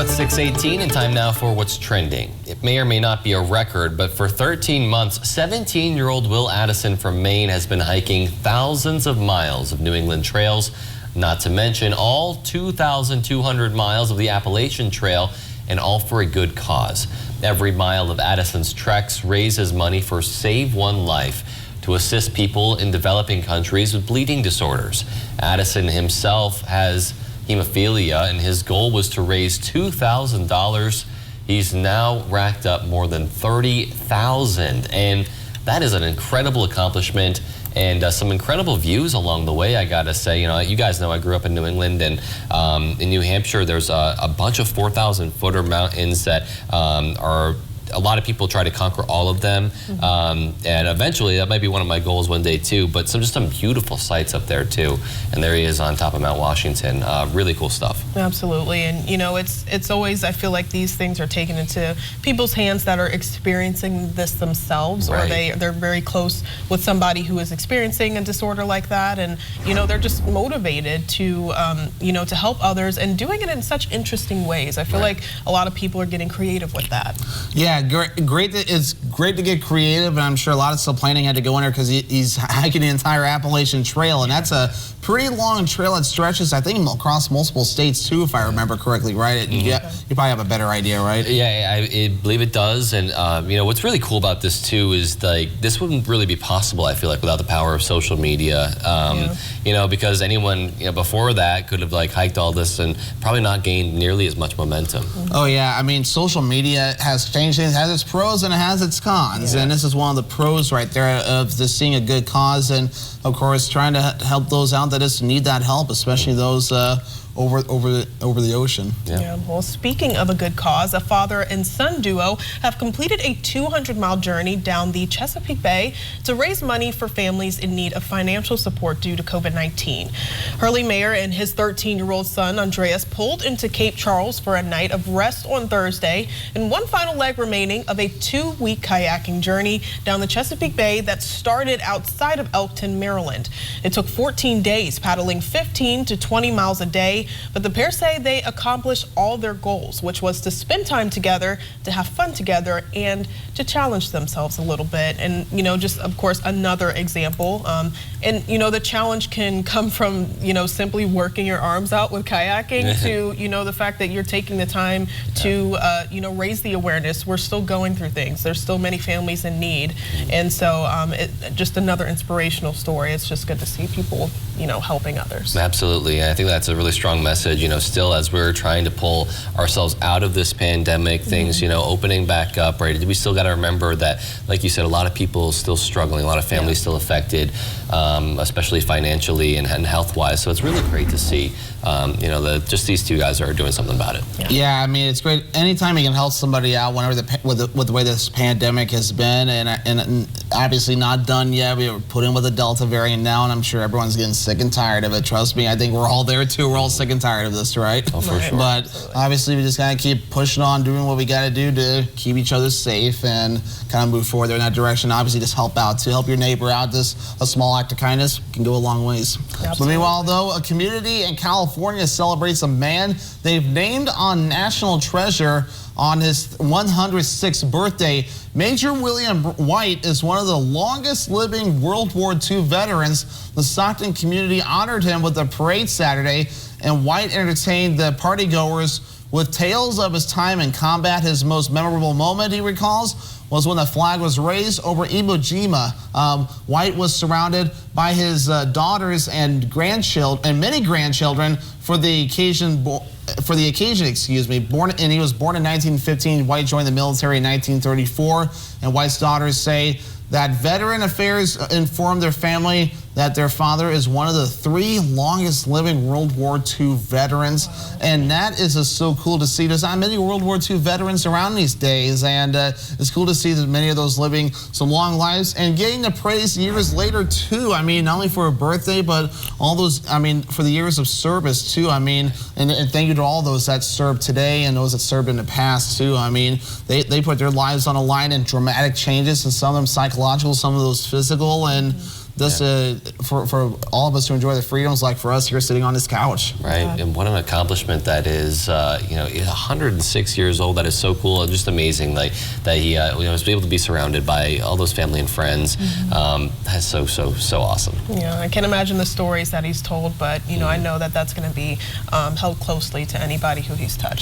It's 6:18 and time now for what's trending. It may or may not be a record, but for 13 months, 17-year-old Will Addison from Maine has been hiking thousands of miles of New England trails, not to mention all 2,200 miles of the Appalachian Trail, and all for a good cause. Every mile of Addison's treks raises money for Save One Life to assist people in developing countries with bleeding disorders. Addison himself has hemophilia, and his goal was to raise $2,000. He's now racked up more than $30,000, and that is an incredible accomplishment and some incredible views along the way, I gotta say. You know, you guys know I grew up in New England, and in New Hampshire there's a bunch of 4,000-footer mountains that are a lot of people try to conquer all of them, and eventually that might be one of my goals one day too, but just some beautiful sights up there too. And there he is on top of Mount Washington. Really cool stuff. Absolutely. And you know, it's always, I feel like these things are taken into people's hands that are experiencing this themselves, or they're very close with somebody who is experiencing a disorder like that, and you know, they're just motivated to you know, to help others and doing it in such interesting ways. I feel like a lot of people are getting creative with that. Yeah, it's great to get creative, and I'm sure a lot of still planning had to go in there because he's hiking the entire Appalachian Trail, and that's a pretty long trail that stretches, I think, across multiple states too, if I remember correctly, right? You probably have a better idea, right? Yeah, I believe it does, and you know, what's really cool about this too is like this wouldn't really be possible, I feel like, without the power of social media. You know, because anyone before that could have like hiked all this and probably not gained nearly as much momentum. Oh yeah, I mean, social media has changed things. It has its pros and it has its cons, and this is one of the pros right there of just seeing a good cause, and of course trying to help those out that just need that help, especially those over the ocean. Yeah. Well, speaking of a good cause, a father and son duo have completed a 200-mile journey down the Chesapeake Bay to raise money for families in need of financial support due to COVID-19. Hurley Mayer and his 13-year-old son Andreas pulled into Cape Charles for a night of rest on Thursday, and one final leg remaining of a 2-week kayaking journey down the Chesapeake Bay that started outside of Elkton, Maryland. It took 14 days, paddling 15 to 20 miles a day. But the pair say they accomplished all their goals, which was to spend time together, to have fun together, and to challenge themselves a little bit. And, you know, just, of course, another example. And, you know, the challenge can come from, you know, simply working your arms out with kayaking to, you know, the fact that you're taking the time to, you know, raise the awareness. We're still going through things. There's still many families in need. And so just another inspirational story. It's just good to see people, you know, helping others. Absolutely. I think that's a really strong message, you know, still as we're trying to pull ourselves out of this pandemic, things, you know, opening back up, right? We still got to remember that, like you said, a lot of people still struggling, a lot of families still affected, especially financially and health-wise. So it's really great to see, you know, just these two guys are doing something about it. Yeah, I mean, it's great. Anytime you can help somebody out, whenever with the way this pandemic has been, and obviously not done yet. We were put in with the Delta variant now, and I'm sure everyone's getting sick and tired of it. Trust me, I think we're all there too. We're all sick and tired of this, right? Oh, for sure. But obviously, we just gotta keep pushing on, doing what we gotta do to keep each other safe and kind of move forward in that direction. Obviously, just help out, to help your neighbor out. Just a small act of kindness can go a long ways. So meanwhile, though, a community in California celebrates a man they've named on National Treasure on his 106th birthday. Major William White is one of the longest living World War II veterans. The Stockton community honored him with a parade Saturday, and White entertained the partygoers with tales of his time in combat. His most memorable moment, he recalls, was when the flag was raised over Iwo Jima. White was surrounded by his daughters and grandchildren, and many grandchildren, for the occasion. Excuse me. And he was born in 1915. White joined the military in 1934, and White's daughters say that Veteran Affairs informed their family that their father is one of the 3 longest living World War II veterans. And that is just so cool to see. There's not many World War II veterans around these days, and it's cool to see that many of those living some long lives and getting the praise years later too. I mean, not only for a birthday, but all those, I mean, for the years of service too. I mean, and thank you to all those that served today and those that served in the past too. I mean, they put their lives on the line in dramatic changes, and some of them psychological, some of those physical, and just for all of us to enjoy the freedoms, like for us here sitting on this couch. Right, and what an accomplishment that is. 106 years old. That is so cool and just amazing. Like that he was able to be surrounded by all those family and friends. That's so awesome. Yeah, I can't imagine the stories that he's told, but I know that that's going to be held closely to anybody who he's touched.